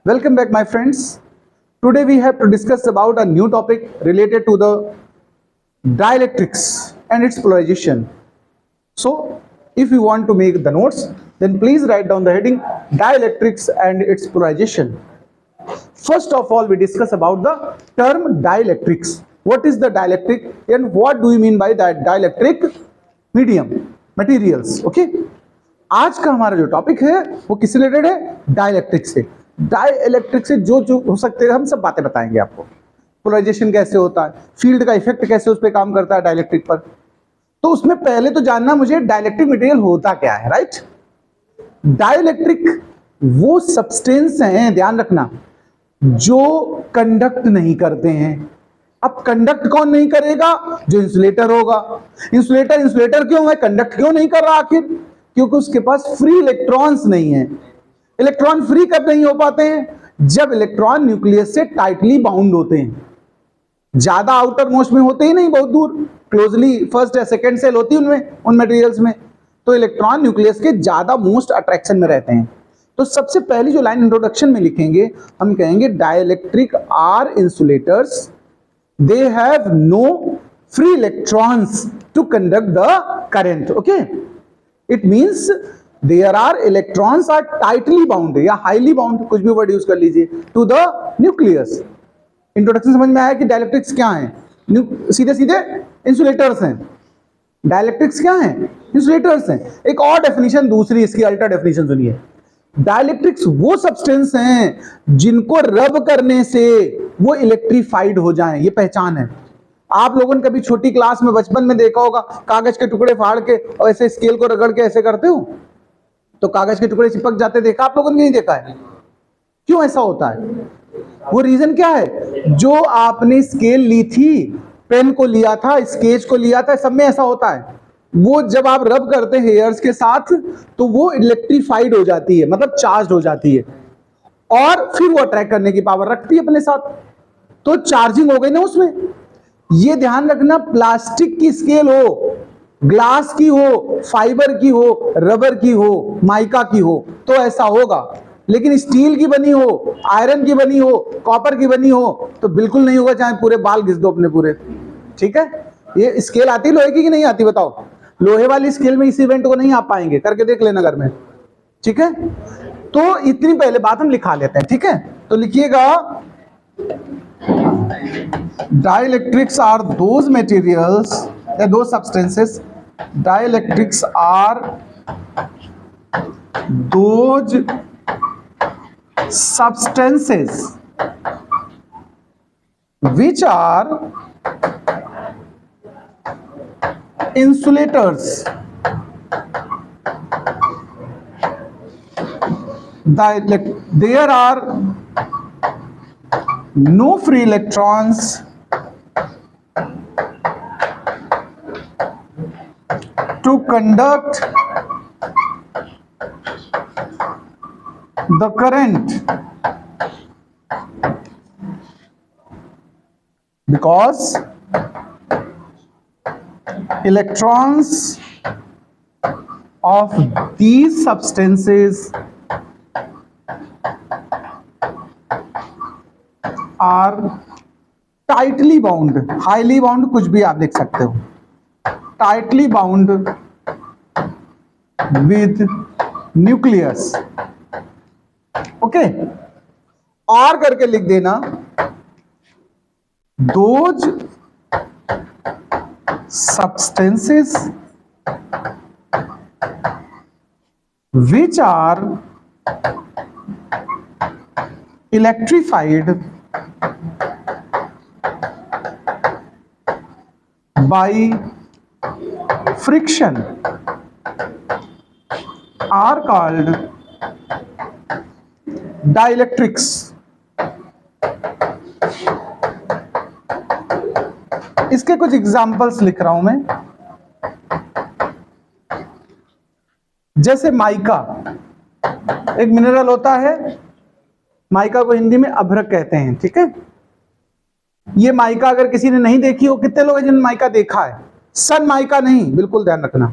Welcome back, my friends. Today we have to discuss about a new topic related to the dielectrics and its polarization. So, if you want to make the notes, then please write down the heading dielectrics and its polarization. First of all, we discuss about the term dielectrics. What is the dielectric and what do you mean by that dielectric medium materials? Okay. आज का हमारा जो topic है वो किससे related है? Dielectric से। Dielectric से जो हो सकते हैं हम सब बातें बताएंगे आपको। पोलराइजेशन कैसे होता है, फील्ड का इफेक्ट कैसे उस पर काम करता है डाइलेक्ट्रिक पर। तो उसमें पहले तो जानना मुझे डाइलेक्ट्रिक मटेरियल होता क्या है, राइट। डाइलेक्ट्रिक वो सब्सटेंस हैं, ध्यान रखना, जो कंडक्ट नहीं करते हैं। अब कंडक्ट कौन नहीं करेगा? जो इंसुलेटर होगा। इंसुलेटर क्यों है? कंडक्ट क्यों नहीं कर रहा आखिर? क्योंकि उसके पास फ्री इलेक्ट्रॉन्स नहीं है। इलेक्ट्रॉन फ्री कब नहीं हो पाते हैं? जब इलेक्ट्रॉन न्यूक्लियस से टाइटली बाउंड होते हैं। ज्यादा आउटर मोस्ट में होते ही नहीं, बहुत दूर क्लोजली फर्स्ट या सेकंड सेल होती है उनमें, उन मटेरियल्स में। तो इलेक्ट्रॉन न्यूक्लियस के ज्यादा मोस्ट अट्रैक्शन में रहते हैं। तो सबसे पहली जो लाइन इंट्रोडक्शन में लिखेंगे, हम कहेंगे dielectric are insulators, they have no free electrons to conduct the current. Okay, it means there are electrons are tightly bound या हाईली बाउंड, कुछ भी वर्ड यूज कर लीजिए, टू द न्यूक्लियस। इंट्रोडक्शन समझ में आया कि डाइलेक्ट्रिक्स क्या है? सीधे सीधे इंसुलेटर्स हैं। डाइलेक्ट्रिक्स क्या है? इंसुलेटर्स हैं। एक और डेफिनेशन दूसरी इसकी अल्टर डेफिनेशन सुनिए। डाइलेक्ट्रिक्स वो सब्सटेंस हैं जिनको रब करने से वो इलेक्ट्रीफाइड हो जाएं, ये पहचान है। आप लोगों ने कभी छोटी क्लास में बचपन में देखा होगा, कागज के टुकड़े फाड़ के और ऐसे स्केल को रगड़ के ऐसे करते हो तो कागज के टुकड़े चिपक जाते, देखा आप लोगों ने? नहीं देखा है। क्यों ऐसा होता है? वो रीजन क्या है? जो आपने स्केल ली थी, पेन को लिया था, स्केच को लिया था, सब में ऐसा होता है। वो जब आप रब करते हैं हेयर्स के साथ तो वो इलेक्ट्रीफाइड हो जाती है, मतलब चार्ज हो जाती है, और फिर वो अट्रैक्ट करने की पावर रखती है अपने साथ। तो चार्जिंग हो गई ना उसमें। ये ध्यान रखना, प्लास्टिक की स्केल हो, ग्लास की हो, फाइबर की हो, रबर की हो, माइका की हो तो ऐसा होगा। लेकिन स्टील की बनी हो, आयरन की बनी हो, कॉपर की बनी हो तो बिल्कुल नहीं होगा, चाहे पूरे बाल घिस दो अपने पूरे। ठीक है। ये स्केल आती है लोहे की कि नहीं आती बताओ? लोहे वाली स्केल में इस इवेंट को नहीं आप पाएंगे, करके देख लेना घर में। ठीक है। तो इतनी पहले बात हम लिखा लेते हैं। ठीक है, तो लिखिएगा, dielectrics are those materials या those substances, dielectrics are those substances which are insulators. There are no free electrons to conduct the current because electrons of these substances are tightly bound, highly bound, कुछ भी आप लिख सकते हो, tightly bound with nucleus. Okay, or करके लिख देना, those substances which are electrified by friction are called dielectrics. इसके कुछ एग्जांपल्स लिख रहा हूं मैं। जैसे माइका एक मिनरल होता है, माइका को हिंदी में अभ्रक कहते हैं। ठीक है। ये माइका अगर किसी ने नहीं देखी हो, कितने लोग हैं जिन्होंने माइका देखा है? सन माइका नहीं, बिल्कुल ध्यान रखना,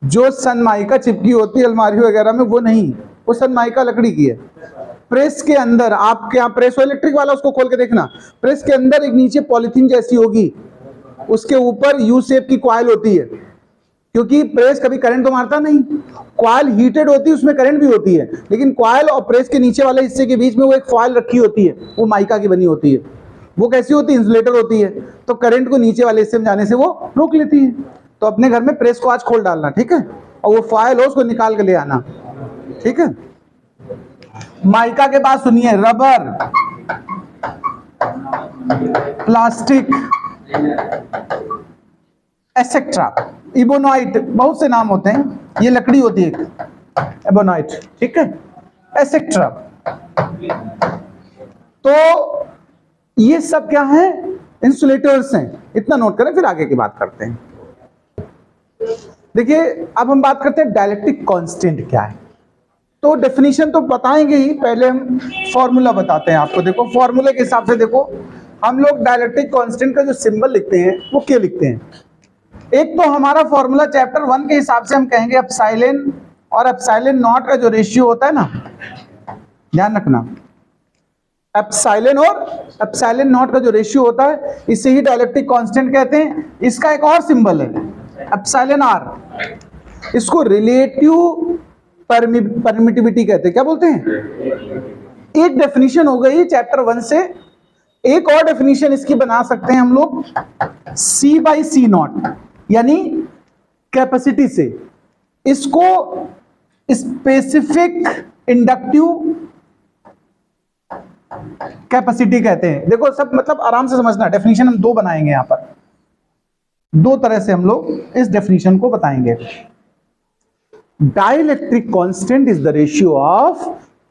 जो सन माइका चिपकी होती है अलमारी वगैरह में वो नहीं, वो सन माइका लकड़ी की है। प्रेस के अंदर, आपके यहाँ प्रेस इलेक्ट्रिक वाला, उसको खोल के देखना, प्रेस के अंदर एक नीचे पॉलिथीन जैसी होगी, उसके ऊपर यू शेप की कॉइल होती है, क्योंकि प्रेस कभी करंट तो मारता नहीं, कॉइल हीटेड होती है, उसमें करंट भी होती है, लेकिन कॉइल और प्रेस के नीचे वाले हिस्से के बीच में वो एक फॉइल रखी होती है, वो माइका की बनी होती है। वो कैसी होती है? इंसुलेटर होती है, तो करंट को नीचे वाले हिस्से में जाने से वो रोक लेती है। तो अपने घर में प्रेस को आज खोल डालना, ठीक है, और वो फॉइल हो उसको निकाल के ले आना, ठीक है। माइका के बाद सुनिए, रबर, प्लास्टिक, एसेट्रा, इबोनाइट, बहुत से नाम होते हैं, ये लकड़ी होती है इबोनाइट, ठीक है, एसेट्रा। तो ये सब क्या है? इंसुलेटर्स हैं। इतना नोट करें, फिर आगे की बात करते हैं। देखिए, अब हम बात करते हैं डाइलेक्ट्रिक कांस्टेंट क्या है। तो डेफिनेशन तो बताएंगे ही, पहले हम फॉर्मूला बताते हैं आपको। देखो, फॉर्मूले के हिसाब से देखो, हम लोग डाइलेक्ट्रिक कांस्टेंट का जो सिंबल लिखते हैं वो क्या लिखते हैं? एक तो हमारा फॉर्मूला चैप्टर 1 के हिसाब से हम कहेंगे एप्सिलॉन और एप्सिलॉन नॉट का जो रेशियो होता है ना, ध्यान रखना, एप्सिलॉन और एप्सिलॉन नॉट का जो रेशियो होता है, इसे ही डाइलेक्ट्रिक कांस्टेंट कहते हैं। इसका एक और सिंबल है एप्सिलॉन आर, इसको रिलेटिव परमिटिविटी कहते हैं। क्या बोलते हैं? एक डेफिनेशन हो गई चैप्टर 1 से। एक और डेफिनेशन इसकी बना सकते हैं हम लोग, C बाई सी नॉट, यानी कैपेसिटी से। इसको स्पेसिफिक इंडक्टिव कैपेसिटी कहते हैं। देखो सब मतलब आराम से समझना, डेफिनेशन हम दो बनाएंगे यहां पर, दो तरह से हम लोग इस डेफिनेशन को बताएंगे। Dielectric constant is the ratio of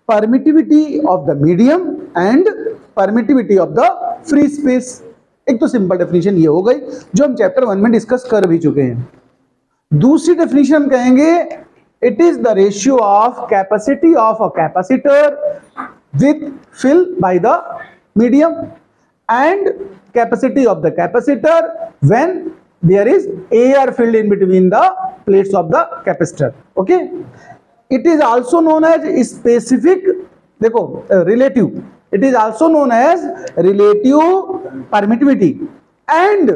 permittivity of the medium and permittivity of the free space. एक तो सिंपल डेफिनेशन ये हो गई जो हम चैप्टर 1 में डिस्कस कर भी चुके हैं। दूसरी डेफिनेशन हम कहेंगे, it is the ratio of capacity of a capacitor with fill by the medium and capacity of the capacitor when there is air filled in between the plates of the capacitor. Okay, it is also known as specific, देखो relative, it is also known as relative permittivity and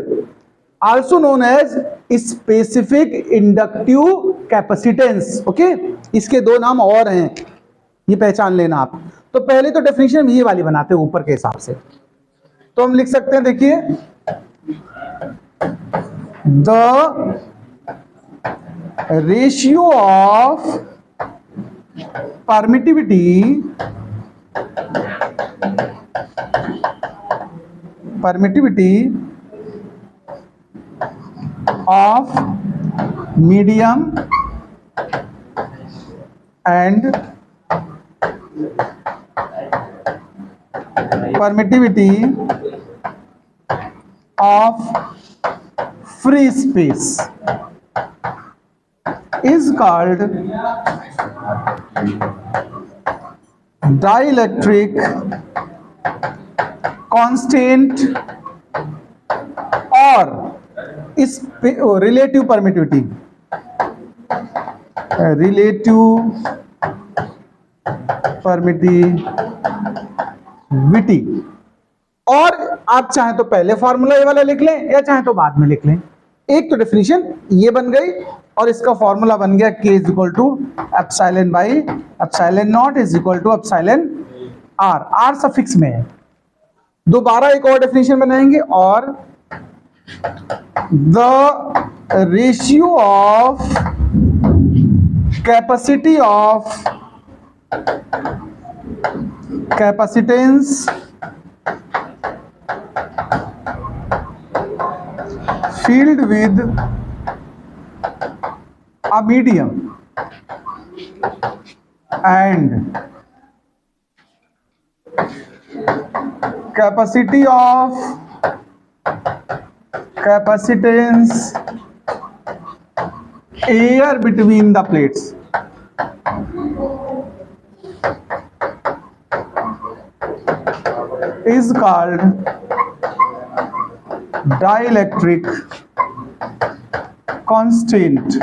also known as specific inductive capacitance. Okay, इसके दो नाम और हैं, ये पहचान लेना आप। तो पहले तो डेफिनेशन ये वाली बनाते हैं ऊपर के हिसाब से, तो हम लिख सकते हैं, देखिए, the ratio of permittivity of medium and permittivity of free space is called dielectric constant or relative permittivity, witty. और आप चाहें तो पहले फॉर्मूला ये वाला लिख लें या चाहें तो बाद में लिख लें। एक तो डेफिनेशन ये बन गई और इसका फॉर्मूला बन गया K is equal to epsilon by epsilon naught is equal to epsilon r, r suffix में है। दोबारा एक और डेफिनेशन बनाएंगे, और the ratio of capacity of capacitance filled with a medium and capacity of capacitance air between the plates is called dielectric constant।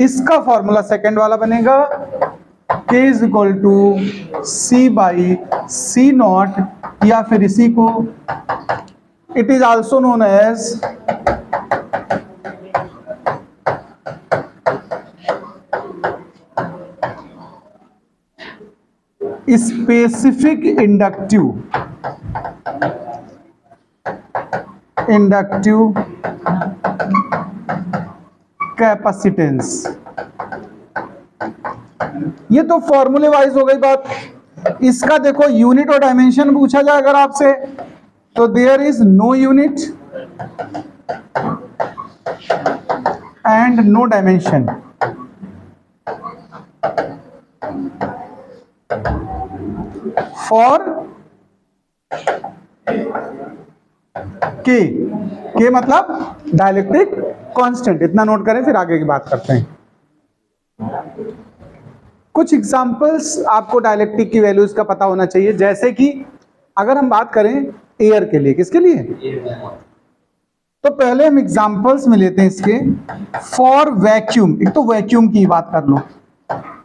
इसका formula second वाला बनेगा K is equal to C by C naught, या फिर इसी को it is also known as specific inductive capacitance. ये तो फॉर्मूले वाइज हो गई बात। इसका देखो यूनिट और डायमेंशन पूछा जाए अगर आपसे, तो there is no unit and no dimension. For के मतलब डाइलेक्ट्रिक कांस्टेंट। इतना नोट करें, फिर आगे की बात करते हैं। कुछ एग्जांपल्स आपको डाइलेक्ट्रिक की वैल्यूज का पता होना चाहिए, जैसे कि अगर हम बात करें एयर के लिए, किसके लिए, तो पहले हम एग्जांपल्स में लेते हैं इसके। फॉर वैक्यूम, एक तो वैक्यूम की बात कर लो।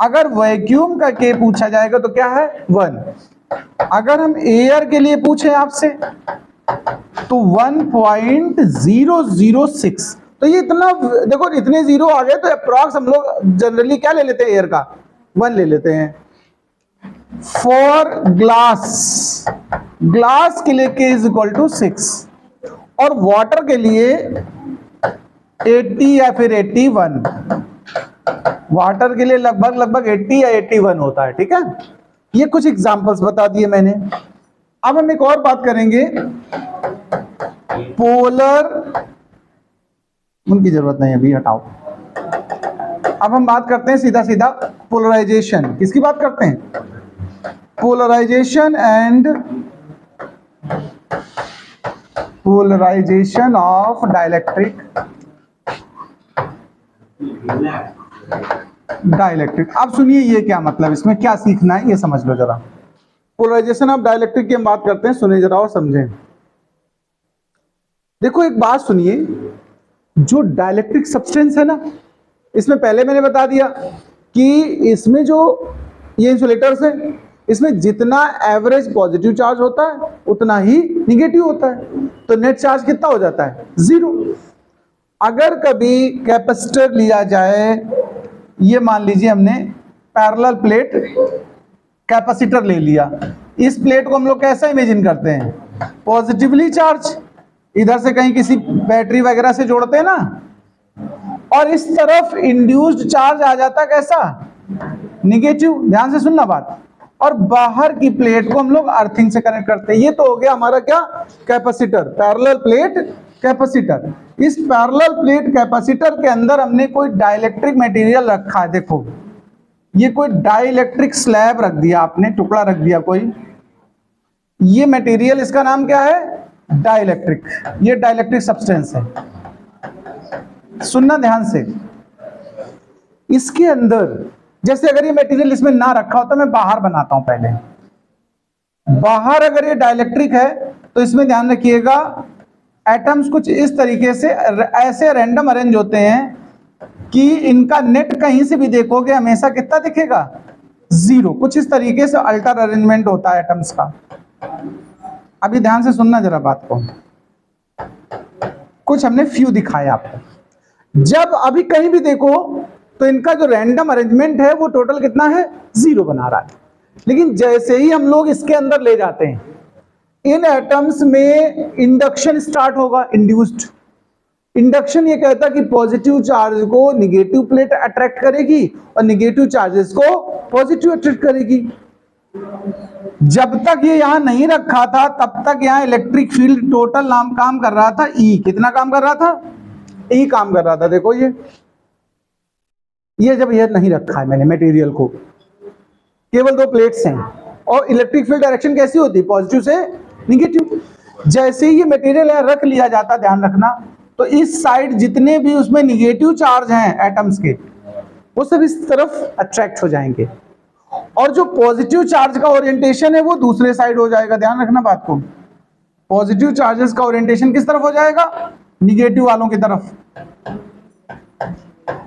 अगर वैक्यूम का के पूछा जाएगा तो क्या है 1। अगर हम एयर के लिए पूछे आपसे तो 1.006। तो ये इतना देखो, इतने जीरो आ गए तो अप्रॉक्स हम लोग जनरली क्या ले लेते हैं, एयर का 1 ले लेते हैं। फॉर ग्लास, ग्लास के लिए के इज इक्वल टू 6, और वाटर के लिए 80 या फिर 81। वाटर के लिए लगभग 80 या 81 होता है, ठीक है। ये कुछ एग्जांपल्स बता दिए मैंने। अब हम एक और बात करेंगे, पोलर, उनकी जरूरत नहीं अभी, हटाओ। अब हम बात करते हैं सीधा सीधा पोलराइजेशन। किसकी बात करते हैं, polarization and polarization of dielectric. अब सुनिए ये क्या मतलब, इसमें क्या सीखना है ये समझ लो जरा। पोलराइजेशन ऑफ डाइलेक्ट्रिक की हम बात करते हैं, सुनिए जरा और समझें। देखो एक बात सुनिए, जो डाइलेक्ट्रिक सब्सटेंस है ना, इसमें पहले मैंने बता दिया कि इसमें जो ये इंसुलेटर्स है, इसमें जितना एवरेज पॉजिटिव चार्ज होता है उतना ही निगेटिव होता है, तो नेट चार्ज कितना हो जाता है 0। अगर कभी कैपेसिटर लिया जाए, ये मान लीजिए हमने पैरेलल प्लेट कैपेसिटर ले लिया, इस प्लेट को हम लोग कैसा इमेजिन करते हैं, पॉजिटिवली चार्ज, इधर से कहीं किसी बैटरी वगैरह से जोड़ते हैं ना, और इस तरफ इंड्यूस्ड चार्ज आ जाता कैसा, निगेटिव। ध्यान से सुनना बात। और बाहर की प्लेट को हम लोग अर्थिंग से कनेक्ट करते हैं। ये तो हो गया हमारा क्या, कैपेसिटर, पैरेलल प्लेट कैपेसिटर। इस पैरेलल प्लेट कैपेसिटर के अंदर हमने कोई डाइलेक्ट्रिक मटेरियल रखा है। देखो ये कोई डाइलेक्ट्रिक स्लैब रख दिया आपने, टुकड़ा रख दिया कोई, ये मटेरियल, इसका नाम क्या है, डाइलेक्ट्रिक। ये डाइलेक्ट्रिक सब्सटेंस है। सुनना ध्यान से, इसके अंदर जैसे अगर ये मटेरियल इसमें ना रखा होता, मैं बाहर बनाता हूं पहले। बाहर अगर ये डाइलेक्ट्रिक है तो इसमें ध्यान रखिएगा, एटम्स कुछ इस तरीके से ऐसे रैंडम अरेंज होते हैं कि इनका नेट कहीं से भी देखोगे हमेशा कितना दिखेगा, 0। कुछ इस तरीके से अल्टर अरेंजमेंट होता है एटम्स का। अभी ध्यान से सुनना जरा बात को, कुछ हमने फ्यू दिखाया आपको। जब अभी कहीं भी देखो तो इनका जो रैंडम अरेंजमेंट है वो टोटल कितना है, 0 बना रहा है। लेकिन जैसे ही हम लोग इसके अंदर ले जाते हैं, इन एटम्स में इंडक्शन स्टार्ट होगा, इंड्यूस्ड इंडक्शन। ये कहता है कि पॉजिटिव चार्ज को निगेटिव प्लेट अट्रैक्ट करेगी और निगेटिव चार्जेस को पॉजिटिव अट्रैक्ट करेगी। जब तक ये यहां नहीं रखा था तब तक यहां इलेक्ट्रिक फील्ड टोटल नाम काम कर रहा था E। कितना काम कर रहा था, E काम कर रहा था। देखो ये जब ये नहीं रखा है मैंने मटेरियल को, केवल 2 प्लेट्स हैं, और इलेक्ट्रिक फील्ड डायरेक्शन कैसी होती है, पॉजिटिव से निगेटिव। जैसे ही ये मटेरियल रख लिया जाता, ध्यान रखना, तो इस साइड जितने भी उसमें निगेटिव चार्ज हैं एटम्स के, वो सब इस तरफ अट्रैक्ट हो जाएंगे, और जो पॉजिटिव चार्ज का ओरिएंटेशन है वो दूसरे साइड हो जाएगा। ध्यान रखना बात को, पॉजिटिव चार्जेस का ओरिएंटेशन किस तरफ हो जाएगा, निगेटिव वालों की तरफ।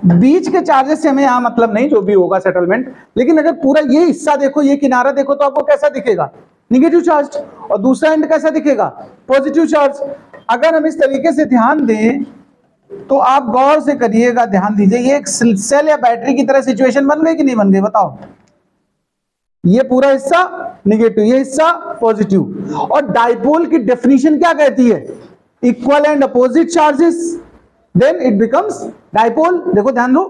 बीच के चार्जेस से हमें यहाँ मतलब नहीं, जो भी होगा सेटलमेंट, लेकिन अगर पूरा ये हिस्सा देखो, ये किनारा देखो, तो आपको कैसा दिखेगा? Negative charge. और दूसरा एंड कैसा दिखेगा? Positive charge. अगर हम इस तरीके से ध्यान दें तो आप गौर से करिएगा, ध्यान दीजिए, ये एक सेल या बैटरी की तरह सिचुएशन बन गई कि नहीं बन गई? बताओ। ये पूरा हिस्सा निगेटिव, ये हिस्सा पॉजिटिव। और डाइपोल की डेफिनेशन क्या कहती है? Equal and opposite charges, then it becomes dipole. देखो ध्यान दो,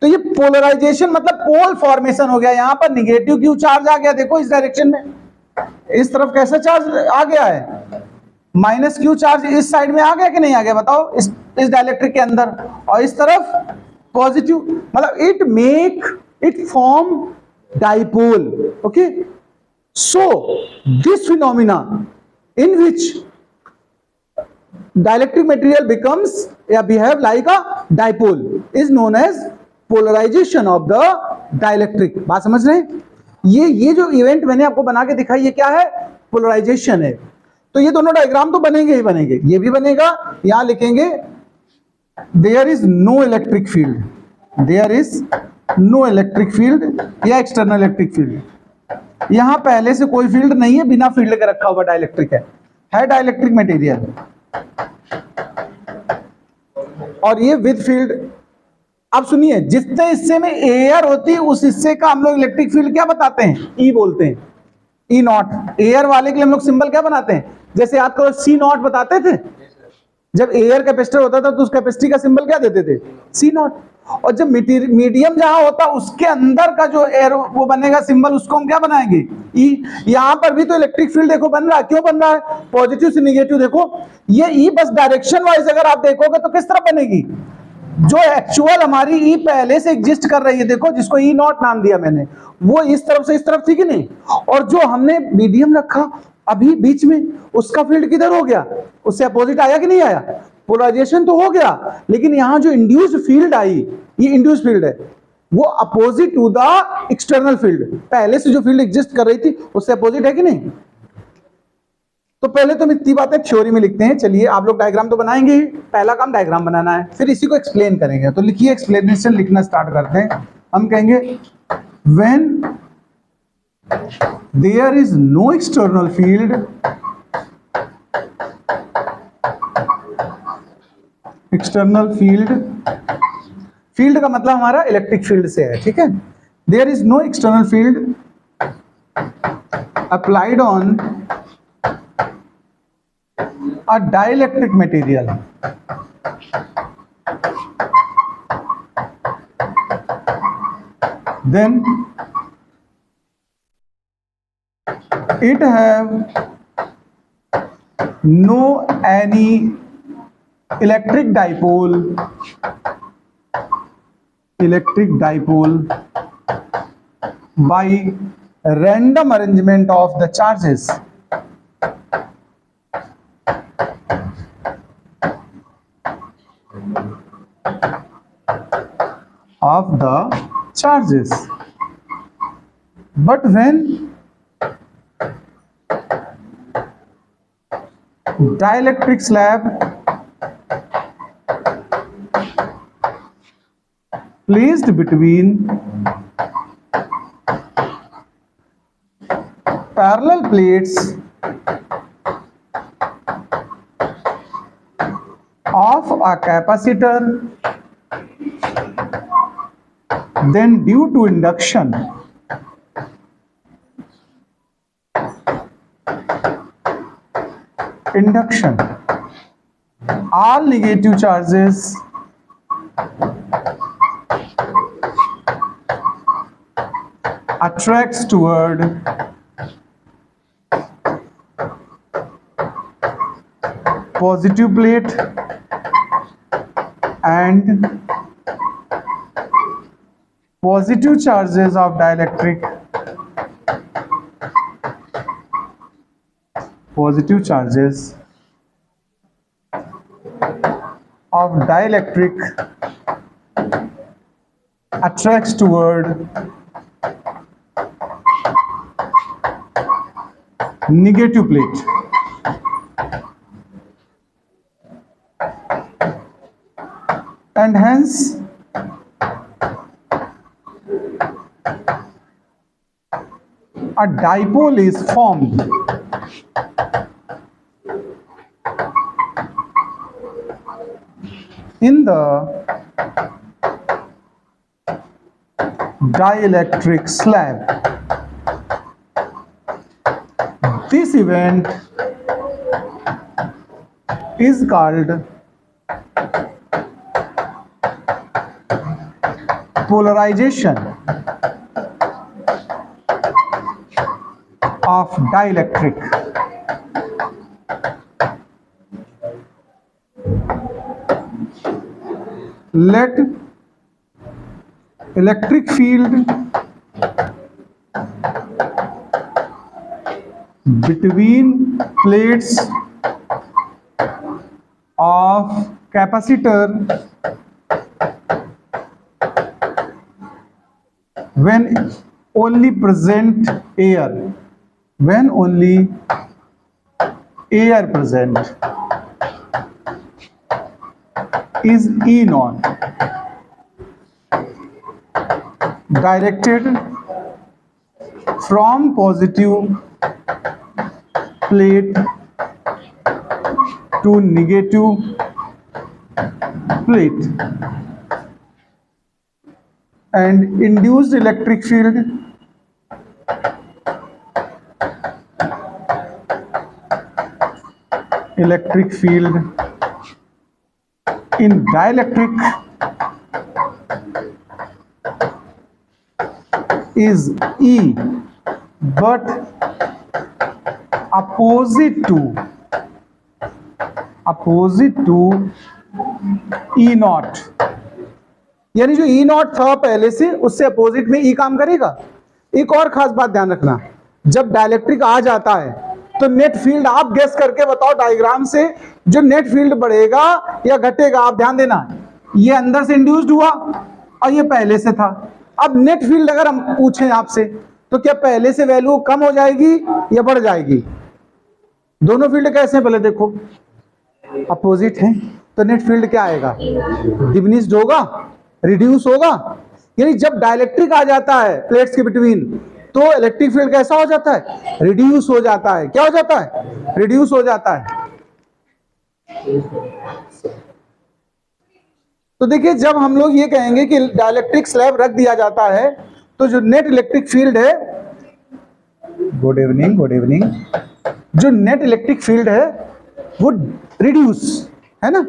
तो ये पोलराइजेशन मतलब पोल फॉर्मेशन हो गया। यहां पर निगेटिव क्यू चार्ज आ गया, देखो इस डायरेक्शन में, इस तरफ कैसा चार्ज आ गया है? माइनस क्यू चार्ज इस साइड में आ गया कि नहीं आ गया? बताओ, इस डाइलेक्ट्रिक के अंदर। और इस तरफ पॉजिटिव, मतलब it form dipole. Okay, so this phenomena in which dielectric material becomes या behave like a dipole is known as polarization of the dielectric। बात समझ रहे हैं? ये जो इवेंट मैंने आपको बना के दिखाई, ये क्या है? पोलराइजेशन है। तो ये दोनों डायग्राम तो बनेंगे ही बनेंगे, ये भी बनेगा। यहां लिखेंगे there is no electric field, there is no electric field या एक्सटर्नल इलेक्ट्रिक फील्ड। यहां पहले से कोई फील्ड नहीं है, बिना फील्ड के रखा हुआ डाइलेक्ट्रिक है डाइलेक्ट्रिक मटेरियल। और ये विद फील्ड। अब सुनिए, जितने हिस्से में एयर होती है उस हिस्से का हम लोग इलेक्ट्रिक फील्ड क्या बताते हैं? ई बोलते हैं, ई नॉट। एयर वाले के लिए हम लोग सिंबल क्या बनाते हैं? जैसे याद करो, सी नॉट बताते थे। जब एयर कैपेसिटर होता था तो उस कैपेसिटी का सिंबल क्या देते थे? सी नॉट। और जब मीडियम जहां होता उसके अंदर का जो एयर वो बनेगा सिंबल, उसको हम क्या बनाएंगे? ई। यहां पर भी तो इलेक्ट्रिक फील्ड देखो बन रहा है, क्यों बन रहा है? पॉजिटिव से निगेटिव। देखो ये ई बस डायरेक्शन वाइज अगर आप देखोगे तो किस तरह बनेगी? जो एक्चुअल हमारी ई पहले से एग्जिस्ट कर रही है, देखो जिसको ई नॉट नाम दिया मैंने, वो इस तरफ से इस तरफ थी कि नहीं? और जो हमने मीडियम रखा अभी बीच में, उसका फील्ड किधर हो गया? उससे अपोजिट आया कि नहीं आया? पोलराइजेशन तो हो गया, लेकिन यहां जो इंड्यूस्ड फील्ड आई, ये इंड्यूस्ड फील्ड है, वो opposite to the external field. पहले से जो फील्ड एग्जिस्ट कर रही थी उससे अपोजिट है कि नहीं? तो पहले तो हम इतनी बातें थ्योरी में लिखते हैं। चलिए, आप लोग डायग्राम तो बनाएंगे ही, पहला काम डायग्राम बनाना है, फिर इसी को एक्सप्लेन करेंगे। तो लिखिए, एक्सप्लेनेशन लिखना स्टार्ट करते हैं। हम कहेंगे when there is no external field, external field, field का मतलब हमारा इलेक्ट्रिक फील्ड से है, ठीक है? There is no external field applied on a dielectric material, then it have no any electric dipole by random arrangement of the charges of the charges. But when dielectric slab placed between parallel plates of a capacitor, then due to induction all negative charges attracts toward positive plate and positive charges of dielectric attracts toward negative plate. And hence a dipole is formed in the dielectric slab. This event is called polarization of dielectric. Let electric field between plates of capacitor when only present air, when only air present, is E naught, directed from positive plate to negative plate, and induced electric field in dielectric is E, but opposite to E not, यानी जो E not था पहले से उससे opposite में E काम करेगा। एक और खास बात ध्यान रखना, जब डाइलेक्ट्रिक आ जाता है तो नेट फील्ड आप गेस करके बताओ डायग्राम से, जो नेट फील्ड बढ़ेगा या घटेगा, आप ध्यान देना। ये अंदर से इंड्यूस्ड हुआ और ये पहले से था। अब नेट फील्ड अगर हम पूछें आपसे तो क्या पहले से वैल्यू कम हो जाएगी या बढ़ जाएगी? दोनों फील्ड कैसे हैं पहले देखो, अपोजिट है, तो नेट फील्ड क्या आएगा? डिमिनिश्ड होगा, रिड्यूस होगा। यानी जब डाइलेक्ट्रिक आ जाता है प्लेट्स के बिटवीन तो इलेक्ट्रिक फील्ड कैसा हो जाता है? रिड्यूस हो जाता है। क्या हो जाता है? रिड्यूस हो जाता है। तो देखिए, जब हम लोग ये कहेंगे कि डाइलेक्ट्रिक स्लैब रख दिया जाता है तो जो नेट इलेक्ट्रिक फील्ड है, गुड इवनिंग, जो नेट इलेक्ट्रिक फील्ड है वो रिड्यूस है ना।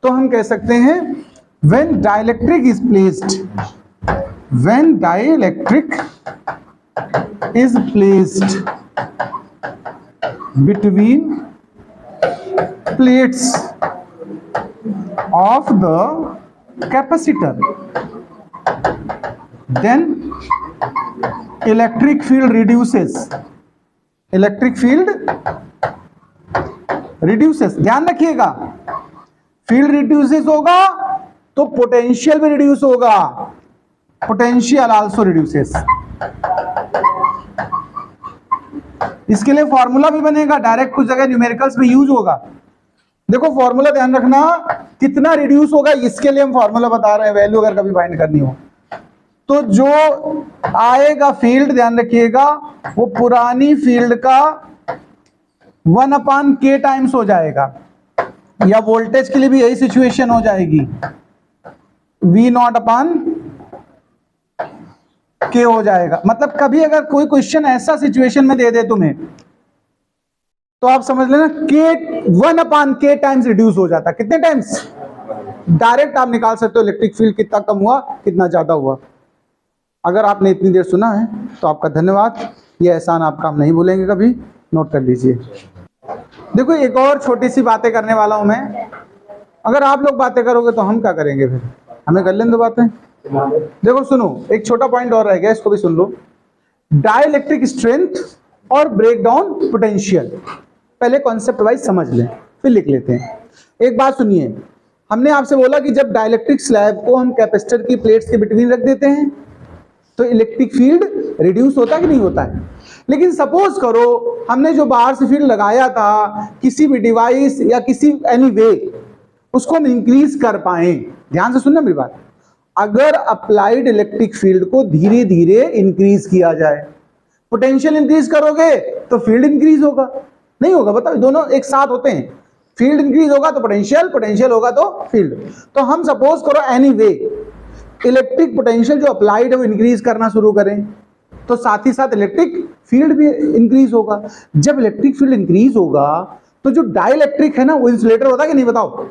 तो हम कह सकते हैं when dielectric is placed between plates of the capacitor, then electric field reduces. ध्यान रखिएगा, फील्ड रिड्यूसेस होगा तो पोटेंशियल भी रिड्यूस होगा, पोटेंशियल आल्सो रिड्यूसेस। इसके लिए फॉर्मूला भी बनेगा, डायरेक्ट कुछ जगह न्यूमेरिकल्स में यूज होगा। देखो फॉर्मूला ध्यान रखना, कितना रिड्यूस होगा इसके लिए हम फॉर्मूला बता रहे हैं, वैल्यू अगर कभी फाइंड करनी हो तो जो आएगा फील्ड, ध्यान रखिएगा, वो पुरानी फील्ड का 1/k टाइम्स हो जाएगा, या वोल्टेज के लिए भी यही सिचुएशन हो जाएगी, V0/k हो जाएगा। मतलब कभी अगर कोई क्वेश्चन ऐसा सिचुएशन में दे दे तुम्हें तो आप समझ लेना k 1/k टाइम्स रिड्यूस हो जाता है। कितने टाइम्स? डायरेक्ट आप निकाल सकते हो इलेक्ट्रिक फील्ड कितना कम हुआ, कितना ज्यादा हुआ। अगर आपने इतनी देर सुना है तो आपका धन्यवाद, ये एहसान आपका हम नहीं भूलेंगे कभी, नोट कर लीजिए। देखो एक और छोटी सी बातें करने वाला हूं मैं, अगर आप लोग बातें करोगे तो हम क्या करेंगे, फिर हमें कर लें दो बातें। देखो सुनो, एक छोटा पॉइंट और रह गया, इसको भी सुन लो। डाइलेक्ट्रिक स्ट्रेंथ और ब्रेकडाउन पोटेंशियल, पहले कॉन्सेप्ट वाइज समझ लें फिर लिख लेते हैं। एक बात सुनिए, हमने आपसे बोला कि जब डाइलेक्ट्रिक स्लैब को हम कैपेसिटर की प्लेट्स के बिटवीन रख देते हैं तो इलेक्ट्रिक फील्ड रिड्यूस होता है कि नहीं होता है। लेकिन सपोज करो हमने जो बाहर से फील्ड लगाया था किसी भी डिवाइस या किसी एनी वे उसको हम इंक्रीज कर पाए। ध्यान से सुनना मेरी बात, अगर अप्लाइड इलेक्ट्रिक फील्ड को धीरे धीरे इंक्रीज किया जाए पोटेंशियल इंक्रीज करोगे तो फील्ड इंक्रीज होगा, नहीं होगा? बताओ, दोनों एक साथ होते हैं। फील्ड इंक्रीज होगा तो पोटेंशियल, पोटेंशियल होगा तो फील्ड। तो हम सपोज करो एनीवे इलेक्ट्रिक पोटेंशियल जो अप्लाइड है वो इंक्रीज करना शुरू करें, तो साथ ही साथ इलेक्ट्रिक फील्ड भी इंक्रीज होगा। जब इलेक्ट्रिक फील्ड इंक्रीज होगा तो जो डाइलेक्ट्रिक है ना वो इंसुलेटर होता है कि नहीं? बताओ,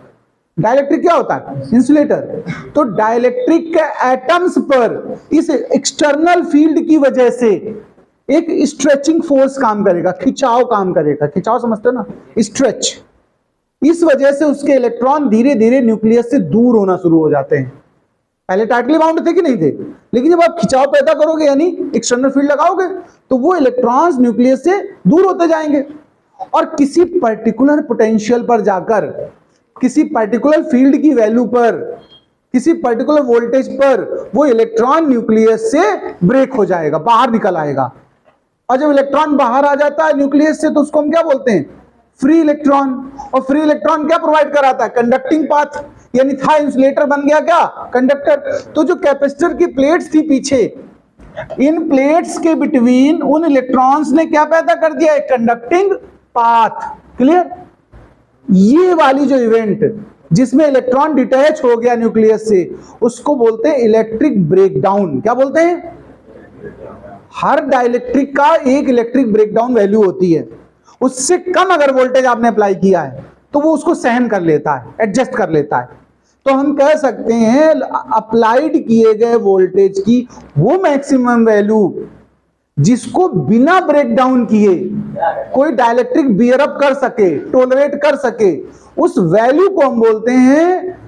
डाइलेक्ट्रिक क्या होता है? इंसुलेटर। तो डाइलेक्ट्रिक के एटम्स पर इस एक्सटर्नल फील्ड की वजह से एक स्ट्रेचिंग फोर्स काम करेगा, खिंचाव काम करेगा। खिंचाव समझते हो ना? स्ट्रेच। इस वजह से उसके इलेक्ट्रॉन धीरे धीरे न्यूक्लियस से दूर होना शुरू हो जाते हैं। पहले टाइटली बाउंड थे कि नहीं थे, लेकिन जब आप खिंचाव पैदा करोगे यानी एक्सटर्नल फील्ड लगाओगे तो वो इलेक्ट्रॉन्स न्यूक्लियस से दूर होते जाएंगे और किसी पर्टिकुलर पोटेंशियल पर जाकर, किसी पर्टिकुलर फील्ड की वैल्यू पर, किसी पर्टिकुलर वोल्टेज पर वो इलेक्ट्रॉन न्यूक्लियस से ब्रेक हो जाएगा, बाहर निकल आएगा। और जब इलेक्ट्रॉन बाहर आ जाता है न्यूक्लियस से तो उसको हम क्या बोलते हैं? Free electron. और फ्री इलेक्ट्रॉन क्या प्रोवाइड कराता है? कंडक्टिंग पाथ, यानी था इंसुलेटर बन गया क्या? कंडक्टर। तो जो कैपेसिटर की प्लेट्स थी पीछे, इन प्लेट्स के बिटवीन उन इलेक्ट्रॉन्स ने क्या पैदा कर दिया? एक कंडक्टिंग पाथ। क्लियर? ये वाली जो इवेंट जिसमें इलेक्ट्रॉन डिटैच हो गया न्यूक्लियस से, उसको बोलते हैं इलेक्ट्रिक ब्रेकडाउन। क्या बोलते हैं? हर डाइलेक्ट्रिक का एक इलेक्ट्रिक ब्रेकडाउन वैल्यू होती है, उससे कम अगर वोल्टेज आपने अप्लाई किया है तो वो उसको सहन कर लेता है, एडजस्ट कर लेता है। तो हम कह सकते हैं अप्लाइड किए गए वोल्टेज की वो मैक्सिमम वैल्यू जिसको बिना ब्रेकडाउन किए कोई डाइलेक्ट्रिक बियर अप कर सके, टोलरेट कर सके, उस वैल्यू को हम बोलते हैं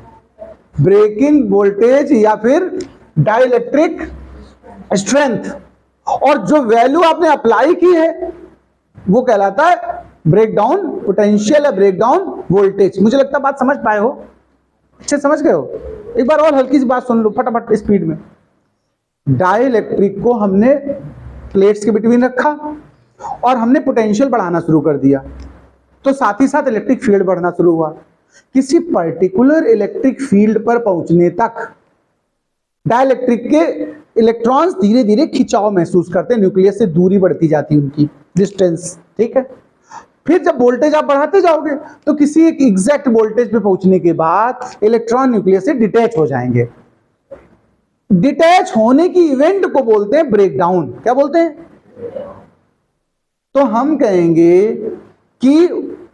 ब्रेकिंग वोल्टेज या फिर डाइलेक्ट्रिक स्ट्रेंथ। और जो वैल्यू आपने अप्लाई की है वो कहलाता है ब्रेकडाउन पोटेंशियल या ब्रेकडाउन वोल्टेज। मुझे लगता है बात समझ पाए हो, अच्छे समझ गए हो? एक बार और हल्की सी बात सुन लो फटाफट स्पीड में। डाइलेक्ट्रिक को हमने प्लेट्स के बिटवीन रखा और हमने पोटेंशियल बढ़ाना शुरू कर दिया, तो साथ ही साथ इलेक्ट्रिक फील्ड बढ़ना शुरू हुआ। किसी पर्टिकुलर इलेक्ट्रिक फील्ड पर पहुंचने तक डाइलेक्ट्रिक के इलेक्ट्रॉन्स धीरे धीरे खिंचाव महसूस करते हैं, न्यूक्लियस से दूरी बढ़ती जाती है उनकी डिस्टेंस। ठीक है? फिर जब वोल्टेज आप बढ़ाते जाओगे तो किसी एक एग्जैक्ट वोल्टेज पे पहुंचने के बाद इलेक्ट्रॉन न्यूक्लियस से डिटैच हो जाएंगे। डिटैच होने की इवेंट को बोलते हैं ब्रेकडाउन। क्या बोलते हैं? तो हम कहेंगे कि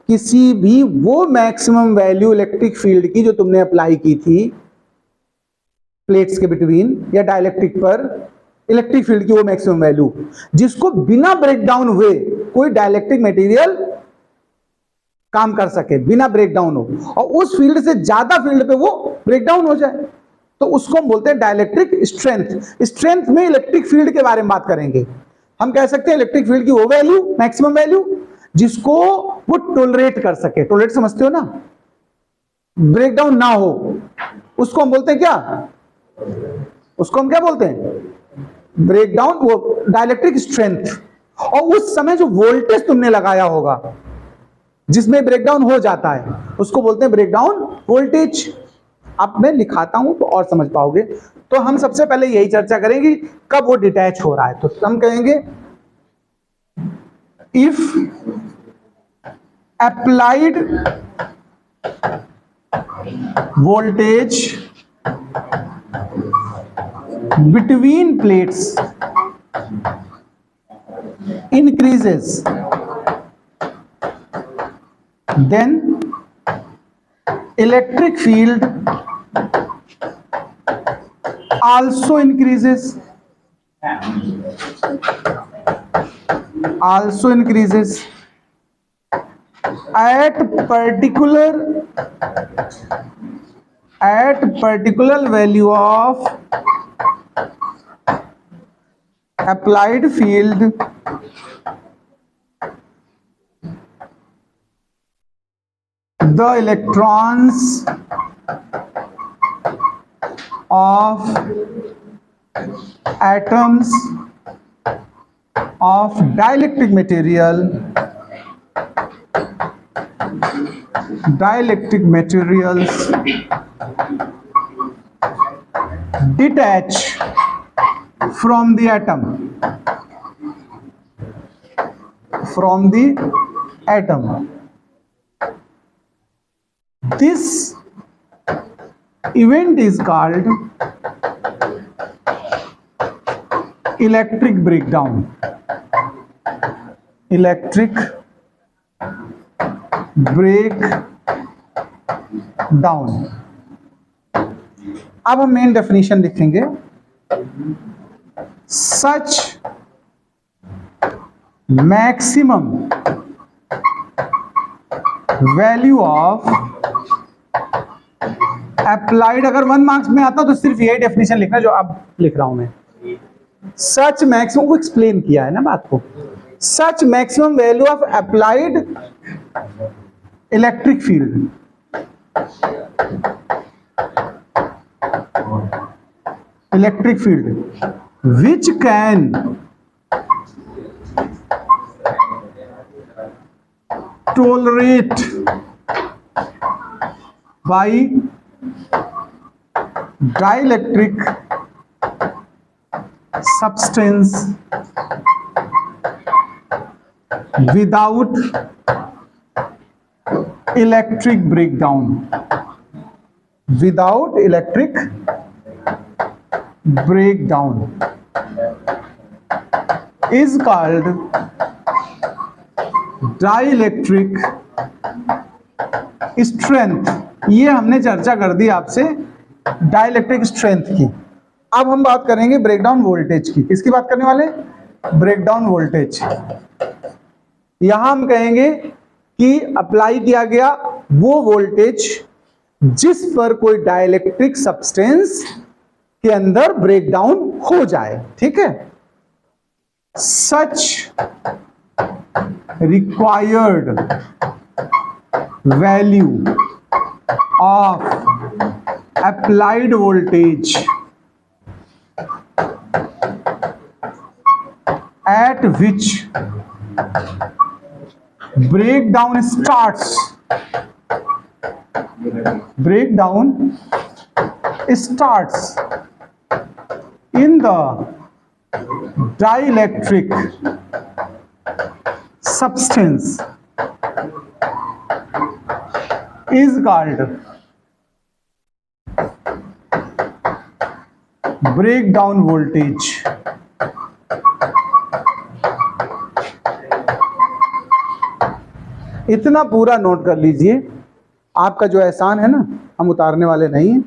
किसी भी वो मैक्सिमम वैल्यू इलेक्ट्रिक फील्ड की जो तुमने अप्लाई की थी प्लेट्स के बिटवीन या डाइलेक्ट्रिक पर, इलेक्ट्रिक फील्ड की वो मैक्सिमम वैल्यू जिसको बिना ब्रेकडाउन हुए कोई डाइलेक्ट्रिक मटेरियल काम कर सके, बिना ब्रेकडाउन हो, और उस फील्ड से ज्यादा फील्ड पे वो ब्रेकडाउन हो जाए, तो उसको हम बोलते हैं डाइलेक्ट्रिक स्ट्रेंथ। स्ट्रेंथ में इलेक्ट्रिक फील्ड के बारे में बात करेंगे। हम कह सकते हैं इलेक्ट्रिक फील्ड की वो वैल्यू, मैक्सिमम वैल्यू जिसको वो टोलरेट कर सके। टोलरेट समझते हो ना? ब्रेकडाउन ना हो, उसको हम बोलते हैं क्या? उसको हम क्या बोलते हैं? ब्रेकडाउन, वो डाइलेक्ट्रिक स्ट्रेंथ। और उस समय जो वोल्टेज तुमने लगाया होगा जिसमें ब्रेकडाउन हो जाता है उसको बोलते हैं ब्रेकडाउन वोल्टेज। अब मैं लिखाता हूं तो और समझ पाओगे। तो हम सबसे पहले यही चर्चा करेंगे कब वो डिटैच हो रहा है। तो हम कहेंगे if applied voltage between plates increases, then electric field also increases, at particular value of applied field the electrons of atoms of dielectric materials detach from the atom. from the atom. This event is called electric breakdown. Electric breakdown. अब हम main definition लिखेंगे. Such maximum value of applied, अगर 1 marks में आता तो सिर्फ यही definition लिखना जो अब लिख रहा हूं मैं. सच मैक्सिमम को एक्सप्लेन किया है ना बात को. Such maximum value of applied electric field, electric field which can tolerate by dielectric substance without electric breakdown. Without electric breakdown is called dielectric strength. ये हमने चर्चा कर दी आपसे डाइलेक्ट्रिक स्ट्रेंथ की. अब हम बात करेंगे ब्रेकडाउन वोल्टेज की. किसकी बात करने वाले? Breakdown voltage. यहां हम कहेंगे कि अप्लाई किया गया वो वोल्टेज जिस पर कोई डाइलेक्ट्रिक सब्सटेंस के अंदर ब्रेकडाउन हो जाए. ठीक है. Such required value of applied voltage at which breakdown starts. Breakdown starts in the dielectric substance is called breakdown voltage. इतना पूरा नोट कर लीजिए. आपका जो एहसान है ना, हम उतारने वाले नहीं हैं.